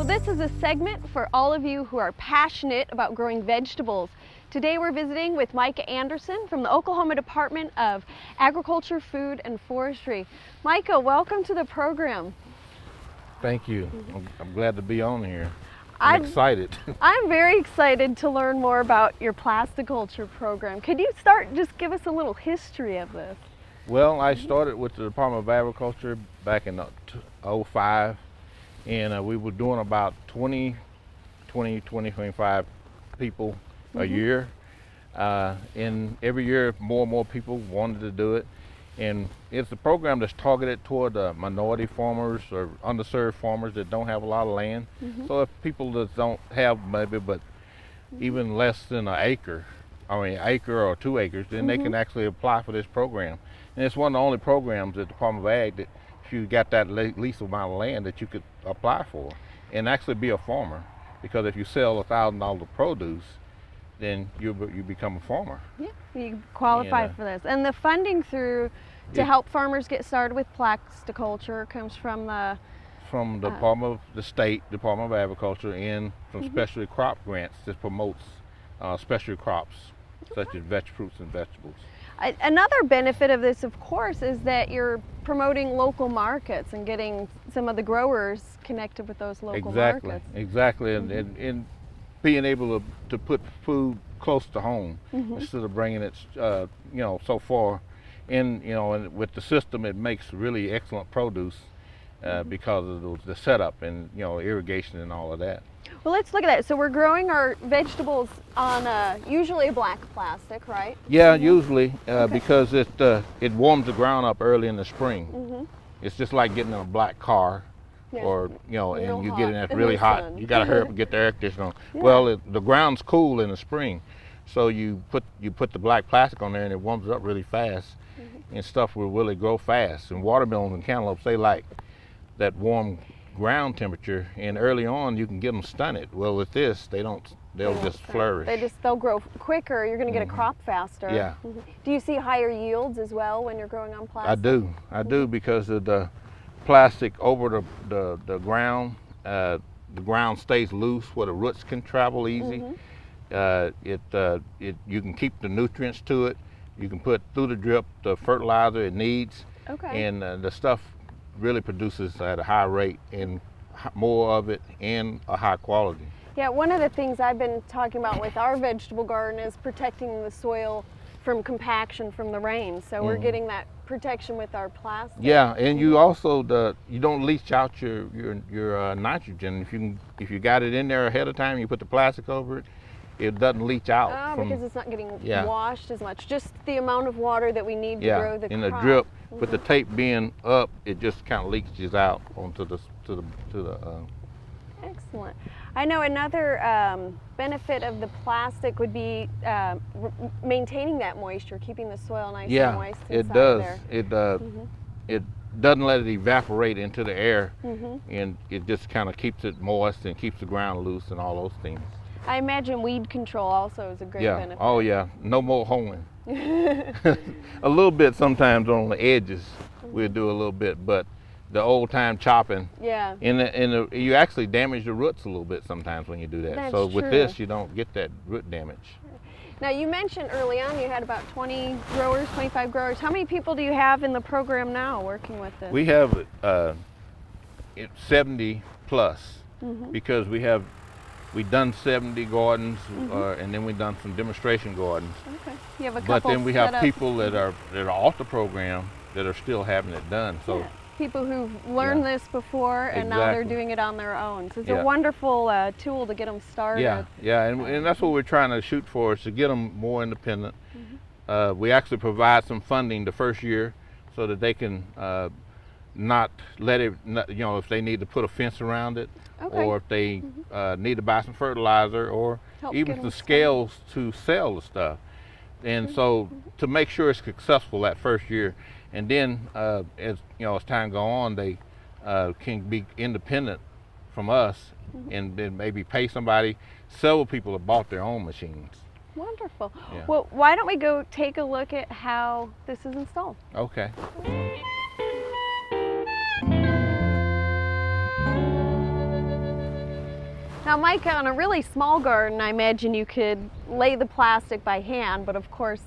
So this is a segment for all of you who are passionate about growing vegetables. Today we're visiting with Micah Anderson from the Oklahoma Department of Agriculture, Food, and Forestry. Micah, welcome to the program. Thank you. I'm glad to be on here. I'm excited. I'm very excited to learn more about your plasticulture program. Could you just give us a little history of this? Well, I started with the Department of Agriculture back in 2005, and we were doing about 25 people a year. And every year more and more people wanted to do it. And it's a program that's targeted toward minority farmers or underserved farmers that don't have a lot of land. So if people that don't have maybe but even less than an acre or 2 acres, then they can actually apply for this program. And it's one of the only programs at the Department of Ag that if you got that least amount of land that you could apply for and actually be a farmer. Because if you sell $1,000 of produce, then you become a farmer. Yeah, you qualify for this. And the funding to help farmers get started with plasticulture comes from the Department of the State Department of Agriculture and from specialty crop grants that promotes specialty crops such as fruits and vegetables. Another benefit of this, of course, is that you're promoting local markets and getting some of the growers connected with those local markets. Exactly, and being able to put food close to home instead of bringing it, so far. And with the system, it makes really excellent produce because of the setup and irrigation and all of that. Well, let's look at that. So we're growing our vegetables on usually a black plastic, right? Yeah, usually because it warms the ground up early in the spring. It's just like getting in a black car. Yeah. Or and you get in it in really the hot. sun. You got to hurry up and get the air conditioner on. Yeah. Well, the ground's cool in the spring, so you put the black plastic on there and it warms up really fast, and stuff will really grow fast. And watermelons and cantaloupes, they like that warm ground temperature, and early on you can get them stunted. Well, with this, they don't. They'll just flourish. They'll grow quicker. You're going to get a crop faster. Yeah. Do you see higher yields as well when you're growing on plastic? I do because of the plastic over the ground. The ground stays loose where the roots can travel easy. You can keep the nutrients to it. You can put through the drip the fertilizer it needs. Okay. And the stuff really produces at a high rate and more of it and a high quality. Yeah, one of the things I've been talking about with our vegetable garden is protecting the soil from compaction from the rain. So we're getting that protection with our plastic. Yeah, and you also you don't leach out your nitrogen. If you got it in there ahead of time, you put the plastic over it, it doesn't leach out. Because it's not getting washed as much. Just the amount of water that we need to grow the crop. In the drip, with the tape being up, it just kind of leaches out onto the Excellent. I know another benefit of the plastic would be maintaining that moisture, keeping the soil nice and moist inside there. It does. It doesn't let it evaporate into the air, and it just kind of keeps it moist and keeps the ground loose and all those things. I imagine weed control also is a great benefit. Oh yeah, no more hoeing. A little bit sometimes on the edges, we'll do a little bit, but the old time chopping. Yeah. And you actually damage the roots a little bit sometimes when you do that. That's with true. this, you don't get that root damage. Now you mentioned early on you had about 20 growers, 25 growers. How many people do you have in the program now working with this? We have 70 plus because we've done 70 gardens and then we've done some demonstration gardens. Okay. You have a But couple then we have people that are off the program that are still having it done. So. People who've learned this before and now they're doing it on their own. So it's a wonderful tool to get them started. And that's what we're trying to shoot for, is to get them more independent. We actually provide some funding the first year so that they can not let it, if they need to put a fence around it, or if they need to buy some fertilizer, or even the scales to sell the stuff. And so to make sure it's successful that first year, and then as time goes on, they can be independent from us, and then maybe pay somebody. Several people have bought their own machines. Wonderful. Yeah. Well, why don't we go take a look at how this is installed? Okay. Now, Micah, on a really small garden, I imagine you could lay the plastic by hand, but of course,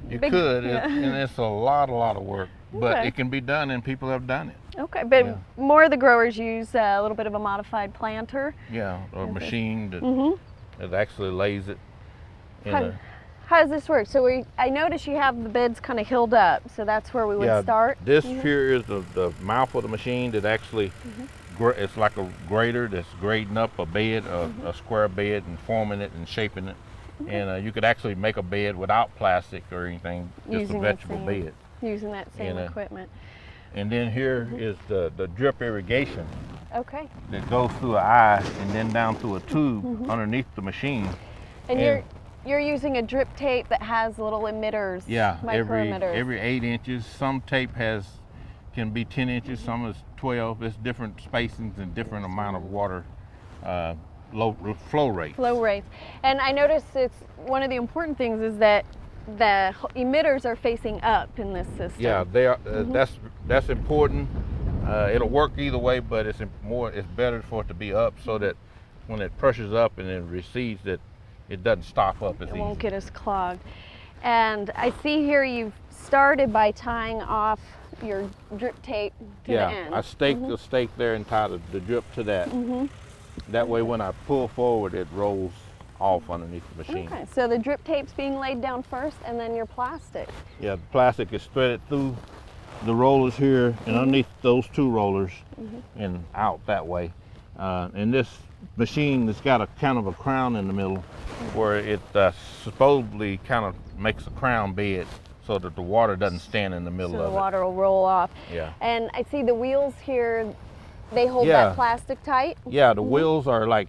you could, and it's a lot of work, but Okay. it can be done, and people have done it. Okay, but Yeah. more of the growers use a little bit of a modified planter. Yeah, or a machine that, Mm-hmm. that actually lays it in How does this work? So I notice you have the beds kind of hilled up, so that's where we would start. This here is the mouth of the machine that actually, it's like a grader that's grading up a bed, a square bed, and forming it and shaping it. And you could actually make a bed without plastic or anything, just Using a vegetable bed. Using that same And, equipment. And then here is the drip irrigation Okay. that goes through an eye and then down through a tube underneath the machine. And you're using a drip tape that has little emitters, micro emitters. Every 8 inches. Some tape can be 10 inches, some is 12. It's different spacings and different amount of water flow rates. Flow rates. And I noticed it's one of the important things is that the emitters are facing up in this system. Yeah, they are. That's important. It'll work either way, but it's better for it to be up so that when it pushes up and then recedes, that it doesn't stop up as easy. It won't get as clogged. And I see here you've started by tying off your drip tape to the end. Yeah, I staked the stake there and tied the drip to that. That way when I pull forward, it rolls off underneath the machine. Okay, so the drip tape's being laid down first and then your plastic. Yeah, the plastic is threaded through the rollers here and underneath those 2 rollers and out that way. And this machine has got a kind of a crown in the middle where it supposedly kind of makes a crown bed so that the water doesn't stand in the middle of it. So the water will roll off. Yeah. And I see the wheels here, they hold that plastic tight? Yeah, the wheels are like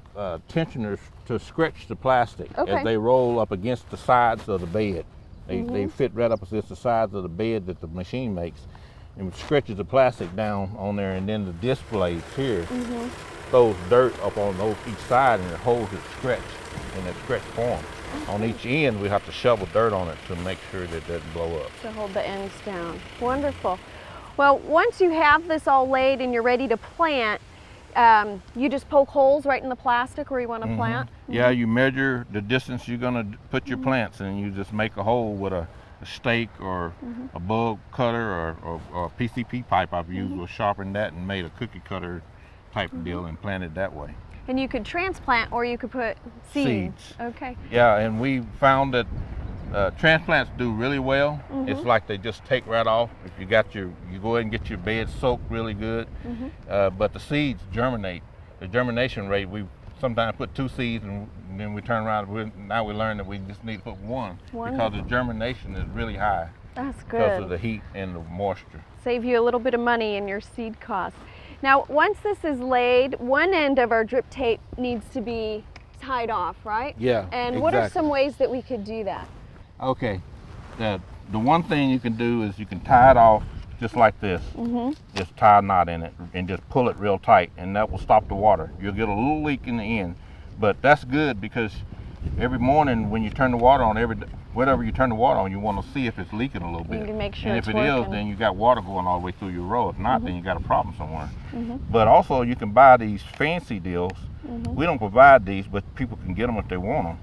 tensioners to stretch the plastic as they roll up against the sides of the bed. They fit right up against the sides of the bed that the machine makes, and stretches the plastic down on there, and then the disc blades here throws dirt up on each side, and it holds it stretched in that stretched form. On each end, we have to shovel dirt on it to make sure that it doesn't blow up. To hold the ends down. Wonderful. Well, once you have this all laid and you're ready to plant, you just poke holes right in the plastic where you want to plant? Yeah, you measure the distance you're going to put your plants in. You just make a hole with a stake or a bug cutter or a PCP pipe I've used. We'll sharpen that and made a cookie cutter type deal and plant it that way. And you could transplant or you could put seeds. Okay. Yeah, and we found that transplants do really well. It's like they just take right off. If you go ahead and get your bed soaked really good. But the seeds germinate. The germination rate, we sometimes put 2 seeds and then we turn around. Now we learn that we just need to put 1 because the germination is really high. That's good. Because of the heat and the moisture. Save you a little bit of money in your seed costs. Now, once this is laid, one end of our drip tape needs to be tied off, right? Yeah, And what are some ways that we could do that? Okay, the one thing you can do is you can tie it off just like this. Just tie a knot in it and just pull it real tight, and that will stop the water. You'll get a little leak in the end, but that's good because every morning when you turn the water on, whatever you turn the water on, you want to see if it's leaking a little bit. You can make sure and it's if it working. is, then you got water going all the way through your row. If not, then you got a problem somewhere. But also you can buy these fancy deals. We don't provide these, but people can get them if they want them.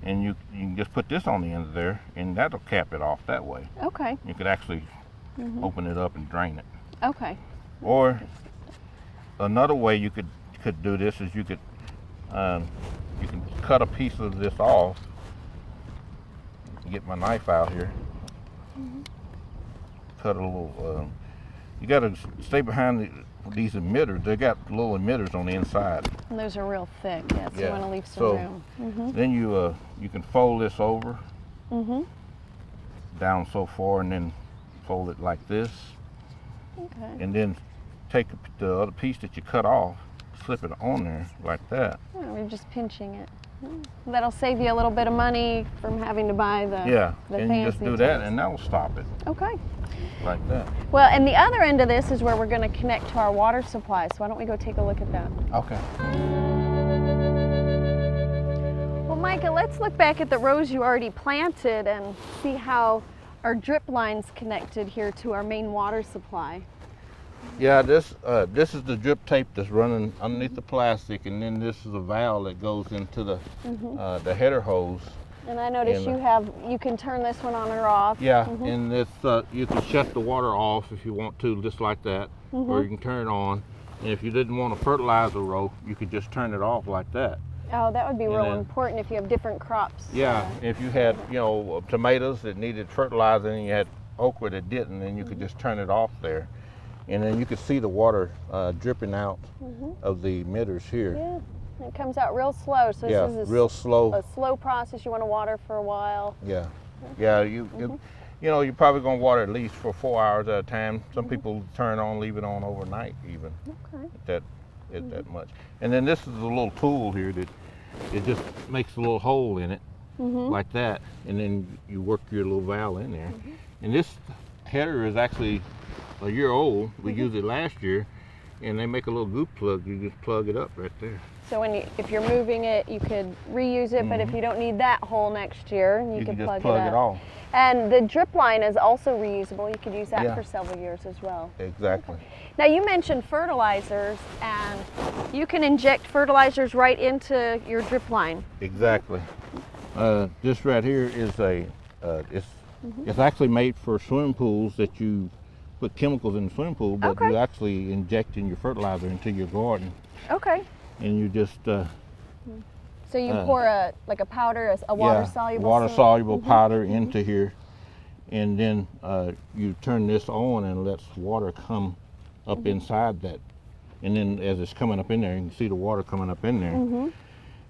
And you can just put this on the end of there, and that'll cap it off that way. Okay. You could actually open it up and drain it. Okay. Or another way you could do this is you can cut a piece of this off. Get my knife out here. Cut a little. You got to stay behind these emitters. They got little emitters on the inside. And those are real thick. Yes. Yeah. You want to leave some room. Then you can fold this over down so far, and then fold it like this. Okay. And then take the other piece that you cut off, slip it on there like that. Oh, we're just pinching it. That'll save you a little bit of money from having to buy the and you just do that, and that will stop it. Okay. Like that. Well, and the other end of this is where we're going to connect to our water supply. So why don't we go take a look at that? Okay. Well, Micah, let's look back at the rows you already planted and see how our drip line's connected here to our main water supply. Yeah, this is the drip tape that's running underneath the plastic, and then this is a valve that goes into the header hose. And I notice you can turn this one on or off. Yeah, and this you can shut the water off if you want to, just like that, or you can turn it on. And if you didn't want a fertilizer row, you could just turn it off like that. Oh, that would be real important if you have different crops. Yeah, if you had, you know, tomatoes that needed fertilizer and you had okra that didn't, then you could just turn it off there. And then you could see the water dripping out of the emitters here. Yeah, it comes out real slow. So this is real slow. A slow process. You want to water for a while. Yeah, yeah. You know, you're probably gonna water at least for 4 hours at a time. Some people turn on, leave it on overnight even. Okay. That much. And then this is a little tool here that it just makes a little hole in it, like that, and then you work your little valve in there. And this header is actually a year old. We used it last year, and they make a little goop plug. You just plug it up right there. So if you're moving it, you could reuse it, but if you don't need that hole next year, you can just plug it off. And the drip line is also reusable. You could use that for several years as well. Exactly. Now you mentioned fertilizers, and you can inject fertilizers right into your drip line. Exactly. This right here is it's actually made for swimming pools that you put chemicals in the swimming pool, but you actually injecting your fertilizer into your garden. Okay. And you just so you pour a powder, a water-soluble powder into here, and then you turn this on and lets water come up inside that. And then as it's coming up in there, you can see the water coming up in there,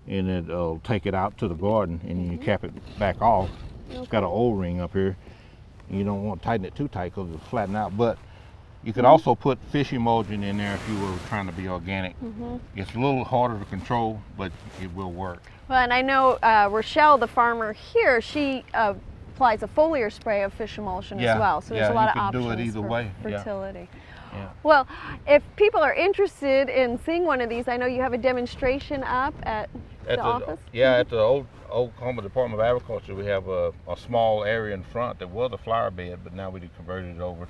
and it'll take it out to the garden, and you cap it back off. It's got an O-ring up here, and you don't want to tighten it too tight because it'll flatten out. But you could also put fish emulsion in there if you were trying to be organic. It's a little harder to control, but it will work. Well, and I know Rochelle, the farmer here, she applies a foliar spray of fish emulsion as well. So there's a lot of options do it either way. Fertility. Yeah. Well, if people are interested in seeing one of these, I know you have a demonstration up at the office. Yeah, at the old Oklahoma Department of Agriculture, we have a small area in front that was a flower bed, but now we converted it over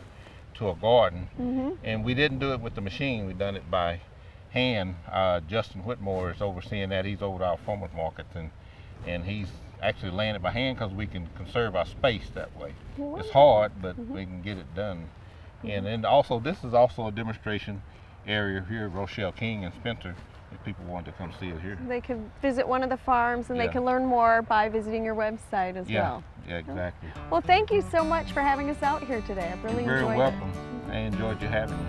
to a garden. And we didn't do it with the machine. We done it by hand. Justin Whitmore is overseeing that. He's over our farmers markets, and he's actually laying it by hand because we can conserve our space that way. It's hard, but we can get it done. And then also, this is also a demonstration area here at Rochelle King and Spencer, if people want to come see it here. They can visit one of the farms, and they can learn more by visiting your website as well. Yeah, exactly. Well, thank you so much for having us out here today. I've really enjoyed it. You're very welcome. I enjoyed you having me.